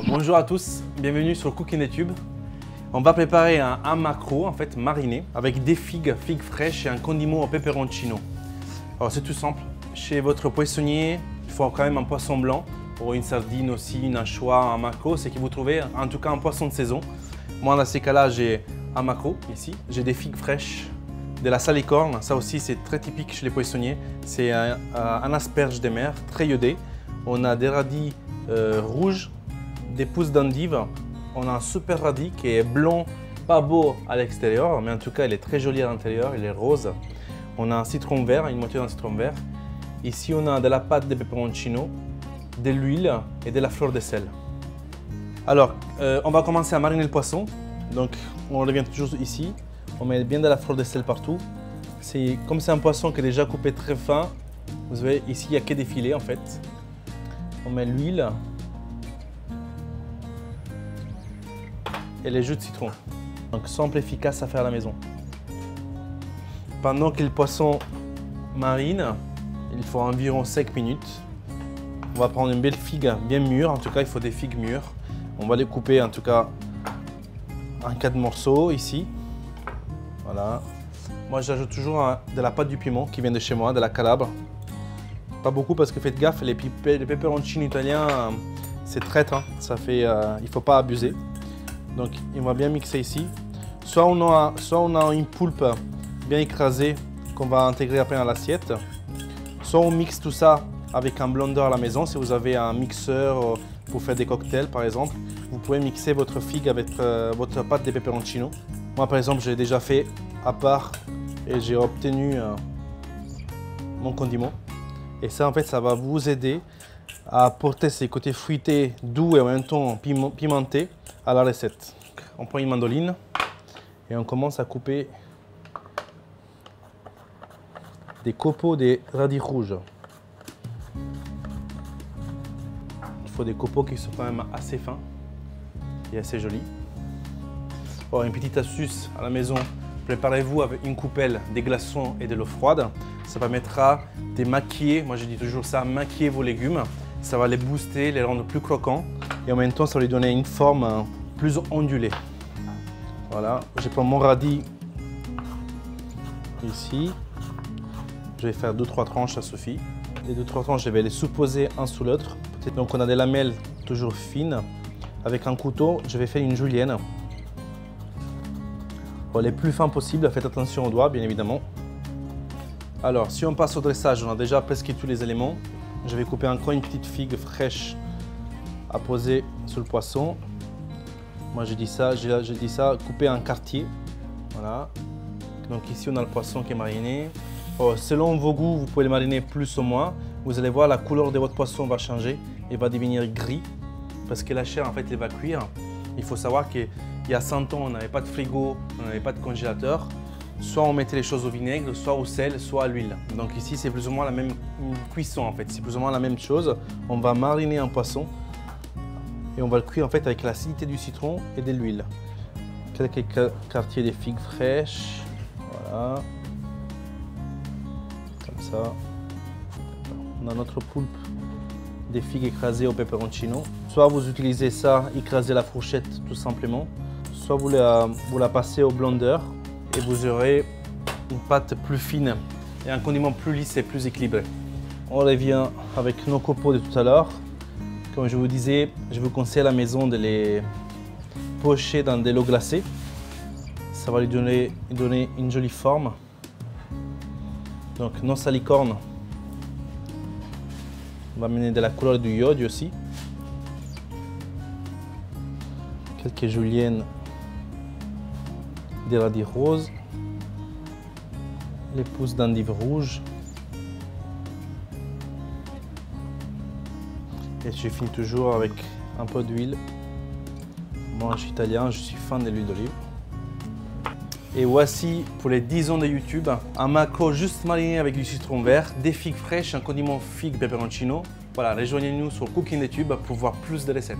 Bonjour à tous, bienvenue sur Cooking Tube. On va préparer un maquereau en fait mariné avec des figues fraîches et un condiment au peperoncino. Alors c'est tout simple. Chez votre poissonnier, il faut quand même un poisson blanc ou une sardine aussi, une anchois, un maquereau, c'est que vous trouvez en tout cas un poisson de saison. Moi dans ces cas-là, j'ai un maquereau ici, j'ai des figues fraîches, de la salicorne, ça aussi c'est très typique chez les poissonniers. C'est un asperge de mer très iodé. On a des radis rouges, des pousses d'endive. On a un super radis qui est blanc, pas beau à l'extérieur, mais en tout cas il est très joli à l'intérieur, il est rose. On a un citron vert, une moitié d'un citron vert. Ici on a de la pâte de peperoncino, de l'huile et de la fleur de sel. Alors, on va commencer à mariner le poisson. Donc on revient toujours ici. On met bien de la fleur de sel partout. Comme c'est un poisson qui est déjà coupé très fin, vous voyez ici il n'y a que des filets en fait. On met l'huile et les jus de citron. Donc simple, efficace à faire à la maison. Pendant que le poisson marine, il faut environ 5 minutes. On va prendre une belle figue bien mûre, en tout cas il faut des figues mûres. On va les couper en tout cas en 4 morceaux ici. Voilà. Moi j'ajoute toujours de la pâte du piment qui vient de chez moi, de la Calabre. Pas beaucoup parce que faites gaffe, les peperoncini italiens c'est traître, hein. Il ne faut pas abuser. Donc on va bien mixer ici. Soit on a une poulpe bien écrasée qu'on va intégrer après dans l'assiette. Soit on mixe tout ça avec un blender à la maison. Si vous avez un mixeur pour faire des cocktails par exemple, vous pouvez mixer votre figue avec votre pâte de peperoncino. Moi par exemple j'ai déjà fait à part et j'ai obtenu mon condiment. Et ça en fait ça va vous aider à apporter ces côtés fruités, doux et en même temps pimentés à la recette. On prend une mandoline et on commence à couper des copeaux de radis rouges. Il faut des copeaux qui sont quand même assez fins et assez jolis. Oh, une petite astuce à la maison, préparez-vous avec une coupelle, des glaçons et de l'eau froide. Ça permettra de maquiller, moi je dis toujours ça, maquiller vos légumes. Ça va les booster, les rendre plus croquants et en même temps ça va lui donner une forme plus ondulée. Voilà, je prends mon radis ici. Je vais faire 2-3 tranches, ça suffit. Les 2-3 tranches, je vais les sous-poser un sous l'autre. Donc on a des lamelles toujours fines. Avec un couteau, je vais faire une julienne. Bon, les plus fins possibles, faites attention aux doigts, bien évidemment. Alors, si on passe au dressage, on a déjà presque tous les éléments. Je vais couper encore une petite figue fraîche à poser sur le poisson. Moi, j'ai dit ça, couper en quartier. Voilà. Donc ici, on a le poisson qui est mariné. Oh, selon vos goûts, vous pouvez le mariner plus ou moins. Vous allez voir, la couleur de votre poisson va changer et va devenir gris parce que la chair, en fait, elle va cuire. Il faut savoir qu'il y a 100 ans, on n'avait pas de frigo, on n'avait pas de congélateur. Soit on mettait les choses au vinaigre, soit au sel, soit à l'huile. Donc ici, c'est plus ou moins la même cuisson en fait. C'est plus ou moins la même chose. On va mariner un poisson et on va le cuire en fait avec l'acidité du citron et de l'huile. Quelques quartiers de figues fraîches. Voilà. Comme ça. On a notre poulpe des figues écrasées au peperoncino. Soit vous utilisez ça, écrasez la fourchette tout simplement. Soit vous la passez au blender. Et vous aurez une pâte plus fine et un condiment plus lisse et plus équilibré. On revient avec nos copeaux de tout à l'heure. Comme je vous disais, je vous conseille à la maison de les pocher dans de l'eau glacée. Ça va lui donner une jolie forme. Donc nos salicornes, on va amener de la couleur du iode aussi. Quelques juliennes. Des radis roses, les pousses d'endive rouge. Et je finis toujours avec un peu d'huile. Moi je suis italien, je suis fan de l'huile d'olive. Et voici pour les 10 ans de YouTube, un maquereau juste mariné avec du citron vert, des figues fraîches, un condiment figue peperoncino. Voilà, rejoignez-nous sur Cooking Tube pour voir plus de recettes.